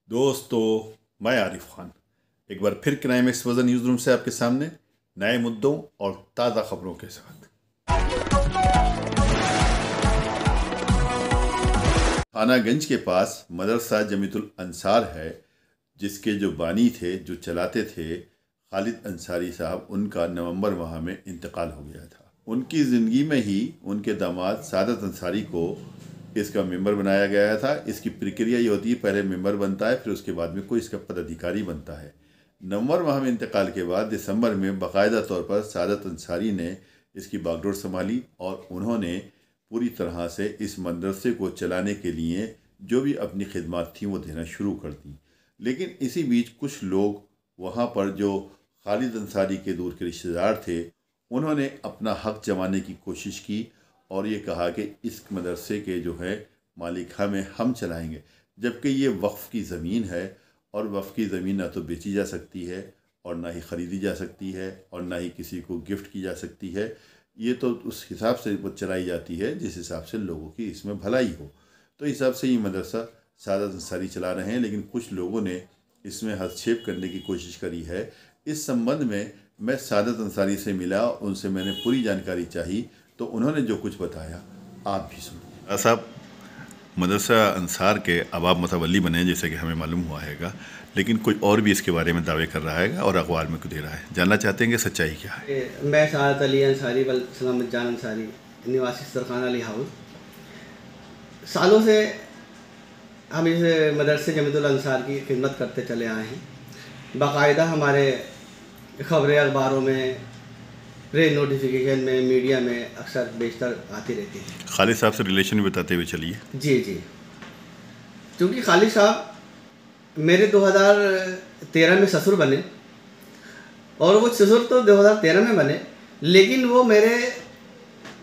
दोस्तों, मैं आरिफ खान एक बार फिर क्राइम एक्सपोजर न्यूज़ रूम से आपके सामने नए मुद्दों और ताज़ा खबरों के साथ। थानागंज के पास मदरसा जमीतुल अंसार है, जिसके जो बानी थे, जो चलाते थे, खालिद अंसारी साहब, उनका नवंबर माह में इंतकाल हो गया था। उनकी ज़िंदगी में ही उनके दामाद सादत अंसारी को इसका मेंबर बनाया गया था। इसकी प्रक्रिया ये होती है, पहले मेंबर बनता है, फिर उसके बाद में कोई इसका पदाधिकारी बनता है। नवंबर माह में इंतकाल के बाद दिसंबर में बाकायदा तौर पर सादत अंसारी ने इसकी बागडोर संभाली और उन्होंने पूरी तरह से इस मदरसे को चलाने के लिए जो भी अपनी खिदमत थी वो देना शुरू कर दी। लेकिन इसी बीच कुछ लोग वहाँ पर जो खालिद अंसारी के दूर के रिश्तेदार थे, उन्होंने अपना हक जमाने की कोशिश की और ये कहा कि इस मदरसे के जो है मालिक हम चलाएंगे, जबकि ये वक्फ़ की ज़मीन है और वक्फ़ की ज़मीन ना तो बेची जा सकती है और ना ही ख़रीदी जा सकती है और ना ही किसी को गिफ्ट की जा सकती है। ये तो उस हिसाब से वो चलाई जाती है जिस हिसाब से लोगों की इसमें भलाई हो। तो इस हिसाब से ये मदरसा सादत अंसारी चला रहे हैं, लेकिन कुछ लोगों ने इसमें हस्तक्षेप करने की कोशिश करी है। इस संबंध में मैं सादत अंसारी से मिला, उनसे मैंने पूरी जानकारी चाही, तो उन्होंने जो कुछ बताया आप भी सुनिए। साहब, मदरसा अंसार के अब आप मुतवल्ली बने जैसे कि हमें मालूम हुआ हैगा, लेकिन कोई और भी इसके बारे में दावे कर रहा है और अखबार में कुछ दे रहा है। जानना चाहते हैं कि सच्चाई क्या है? मैं सादत अली अंसारी वल सलामत जान अंसारी, निवासी सरखान अली हाउस, सालों से हम इस मदरसे जमीतुल अंसार की खिदमत करते चले आए हैं। बाकायदा हमारे ख़बरें अखबारों में, प्रेस नोटिफिकेशन में, मीडिया में अक्सर बेशतर आती रहती है। खालिद साहब से रिलेशन बताते हुए चलिए। जी, क्योंकि खालिद साहब मेरे 2013 में ससुर बने और वो ससुर तो 2013 में बने, लेकिन वो मेरे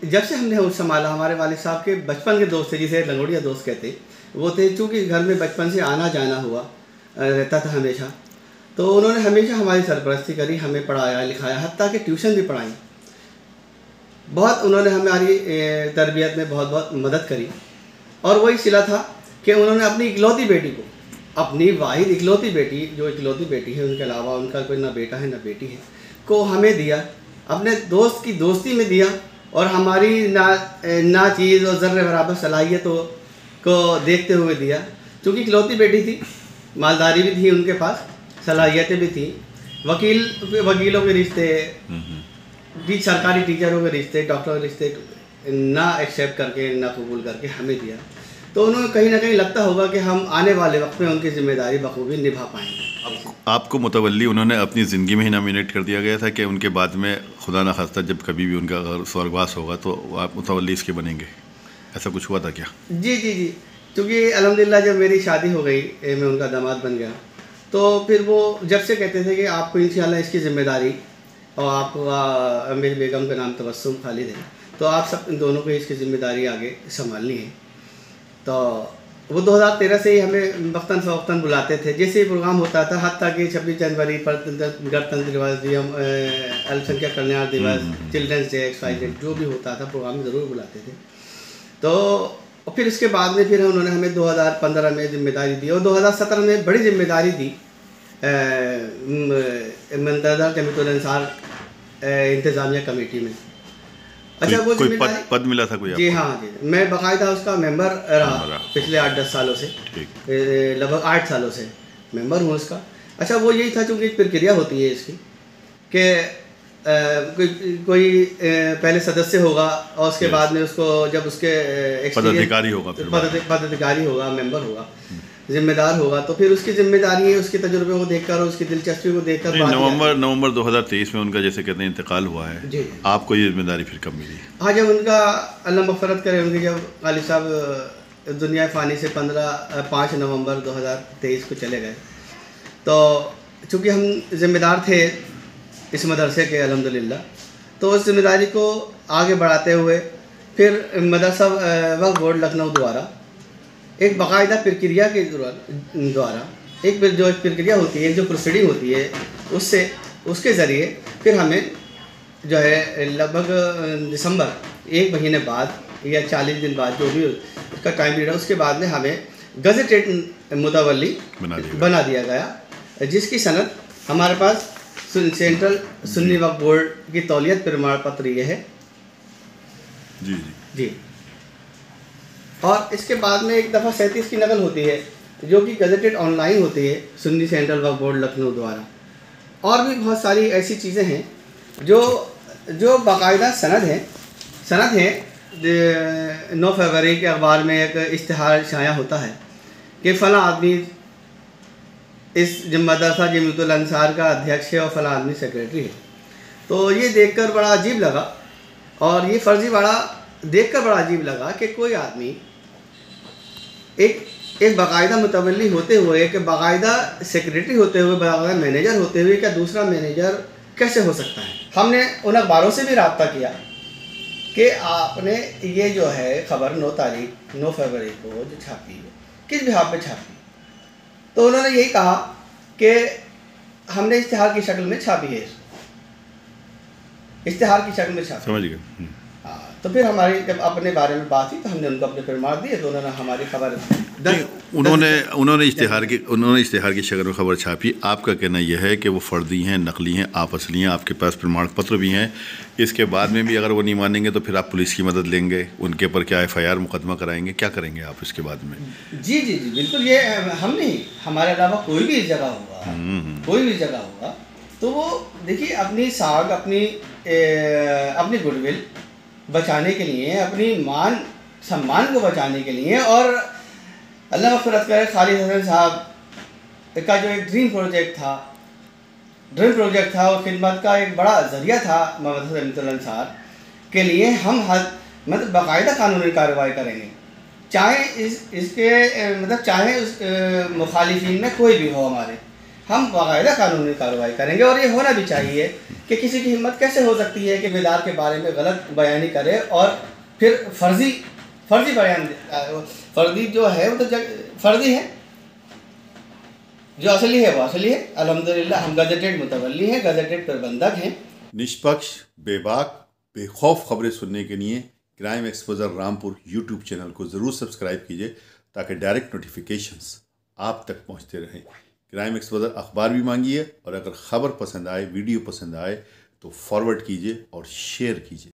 जब से हमने होश संभाला, हमारे वालिद साहब के बचपन के दोस्त थे, जिसे लंगोड़िया दोस्त कहते, वो थे। चूँकि घर में बचपन से आना जाना हुआ रहता था हमेशा, तो उन्होंने हमेशा हमारी सरपरस्ती करी, हमें पढ़ाया लिखाया, हत्ता कि ट्यूशन भी पढ़ाई। बहुत उन्होंने हमारी तरबियत में बहुत बहुत मदद करी। और वही सिला था कि उन्होंने अपनी इकलौती बेटी को, अपनी वाहिद इकलौती बेटी, जो इकलौती बेटी है, उनके अलावा उनका कोई ना बेटा है ना बेटी है, को हमें दिया, अपने दोस्त की दोस्ती में दिया। और हमारी ना चीज़ और ज़र्रे बराबर सलाहियतों को देखते हुए दिया। चूँकि इकलौती बेटी थी, मालदारी भी थी उनके पास, सलाहियतें भी थी, वकीलों के रिश्ते, सरकारी टीचरों के रिश्ते, डॉक्टरों के रिश्ते ना एक्सेप्ट करके, ना कबूल करके हमें दिया। तो उन्होंने कहीं ना कहीं लगता होगा कि हम आने वाले वक्त में उनकी जिम्मेदारी बखूबी निभा पाएंगे। आपको मुतवल्ली उन्होंने अपनी ज़िंदगी में ही नॉमिनेट कर दिया गया था कि उनके बाद में खुदा न खास्ता जब कभी भी उनका स्वर्गवास होगा तो आप मुतवल्ली इसके बनेंगे, ऐसा कुछ हुआ था क्या? जी, क्योंकि अल्हम्दुलिल्लाह जब मेरी शादी हो गई, मैं उनका दामाद बन गया, तो फिर वो जब से कहते थे कि आपको इंशाल्लाह इसकी ज़िम्मेदारी, और आप मेरी बेगम का नाम तबस्सुम खालिद है, तो आप सब इन दोनों को इसकी ज़िम्मेदारी आगे संभालनी है। तो वो 2013 से ही हमें वक्तन फ़वक्तन बुलाते थे, जैसे ही प्रोग्राम होता था, हत्ता कि 26 जनवरी पर गणतंत्र दिवस, अल्पसंख्यक कल्याण दिवस, चिल्ड्रंस डे, XYZ जो भी होता था प्रोग्राम में ज़रूर बुलाते थे। तो और फिर इसके बाद में फिर उन्होंने हमें 2015 में जिम्मेदारी दी और 2017 में बड़ी जिम्मेदारी दी मदरसा जमीतुल अंसार इंतज़ामिया कमेटी में। अच्छा, वो कोई पद मिला था कोई? जी हाँ जी, मैं बाकायदा उसका मेंबर रहा पिछले 8-10 सालों से, लगभग 8 सालों से मेंबर हूँ उसका। अच्छा, वो यही था, चूँकि एक प्रक्रिया होती है इसकी कि कोई पहले सदस्य होगा और उसके बाद में उसको जब उसके पदाधिकारी होगा, मेंबर होगा, जिम्मेदार होगा, तो फिर उसकी जिम्मेदारी है, उसके तजुर्बे को देखकर और उसकी दिलचस्पी को देखकर। नवंबर 2023 में उनका जैसे कहते हैं इंतकाल हुआ है जी। आपको ये जिम्मेदारी फिर कब मिली? हाँ, जब उनका अल्लाह मग़फ़िरत करे, उनकी जब खालिद साहब दुनिया फ़ानी से 5 नवंबर 2023 को चले गए, तो चूँकि हम ज़िम्मेदार थे इस मदरसे के अल्हम्दुलिल्लाह, तो उस जिम्मेदारी को आगे बढ़ाते हुए फिर मदरसा वक्फ बोर्ड लखनऊ द्वारा एक बाकायदा प्रक्रिया के द्वारा एक प्रक्रिया होती है, जो प्रोसीडिंग होती है, उसके ज़रिए फिर हमें जो है लगभग दिसंबर 1 महीने बाद या 40 दिन बाद, जो भी उसका टाइम पीरियड है, उसके बाद में हमें गज़ेटेड मुतवल्ली बना दिया गया, जिसकी सनद हमारे पास सेंट्रल सुन्नी वक्फ बोर्ड की तौलियत प्रमाण पत्र ये है। जी जी जी। और इसके बाद में एक दफ़ा 37 की नकल होती है जो कि गज़ेटेड ऑनलाइन होती है सुन्नी सेंट्रल वक्फ बोर्ड लखनऊ द्वारा। और भी बहुत सारी ऐसी चीज़ें हैं जो बाकायदा सनद है। 9 फरवरी के अखबार में एक इश्तिहार शाया होता है कि फ़लाँ आदमी इस मदरसा जमीयतुल अंसार का अध्यक्ष है और फ़लाँ आदमी सेक्रेटरी है। तो ये देखकर बड़ा अजीब लगा, और ये फर्जीवाड़ा देखकर बड़ा अजीब लगा कि कोई आदमी एक बाकायदा मुतवल्ली होते हुए, एक बाकायदा सेक्रेटरी होते हुए, बाकायदा मैनेजर होते हुए क्या दूसरा मैनेजर कैसे हो सकता है। हमने उन अखबारों से भी रब्ता किया कि आपने ये जो है ख़बर 9 फरवरी को जो छापी किस बिहाफ पे छापी। तो उन्होंने यही कहा कि हमने इश्तिहार की शक्ल में छापी है, इश्तिहार की शक्ल में छापी। समझ गए। हाँ, तो फिर हमारी जब अपने बारे में बात हुई तो हमने उनको अपने प्रमाण दिए, तो उन्होंने हमारी खबर उन्होंने इश्तिहार की शक्ल में खबर छापी। आपका कहना यह है कि वो फर्जी हैं, नकली हैं, आप असली हैं, आपके पास प्रमाण पत्र भी हैं। इसके बाद में भी अगर वो नहीं मानेंगे तो फिर आप पुलिस की मदद लेंगे, उनके ऊपर क्या FIR मुकदमा कराएंगे, क्या करेंगे आप इसके बाद में? जी जी जी बिल्कुल। ये हम नहीं, हमारे अलावा कोई भी इस जगह होगा, कोई भी जगह होगा तो वो देखिए अपनी साख, अपनी गुडविल बचाने के लिए, अपनी मान सम्मान को बचाने के लिए, और अल्लाह मग़फ़िरत करे खालिद हसन साहब का जो एक ड्रीम प्रोजेक्ट था और खिदमत का एक बड़ा ज़रिया था मदरसा जमीयतुल अंसार के लिए, हम मतलब बाकायदा कानूनी कार्रवाई करेंगे, चाहे चाहे उस मुखालिफिन में कोई भी हो हमारे, हम बाकायदा कानूनी कार्रवाई करेंगे। और ये होना भी चाहिए कि किसी की हिम्मत कैसे हो सकती है कि बेदार के बारे में गलत बयानी करे और फिर फर्जी बयान। फर्जी जो है वो तो फर्जी है, जो असली है वो असली है। अल्हम्दुलिल्लाह हम गज़ेटेड मुतवल्ली हैं, गज़ेटेड प्रबंधक हैं। निष्पक्ष, बेबाक, बेखौफ खबरें सुनने के लिए crime exposure Rampur YouTube channel को ज़रूर सब्सक्राइब कीजिए ताकि डायरेक्ट नोटिफिकेशंस आप तक पहुंचते रहें। क्राइम एक्सपोजर अखबार भी मांगिए, और अगर ख़बर पसंद आए, वीडियो पसंद आए तो फॉरवर्ड कीजिए और शेयर कीजिए।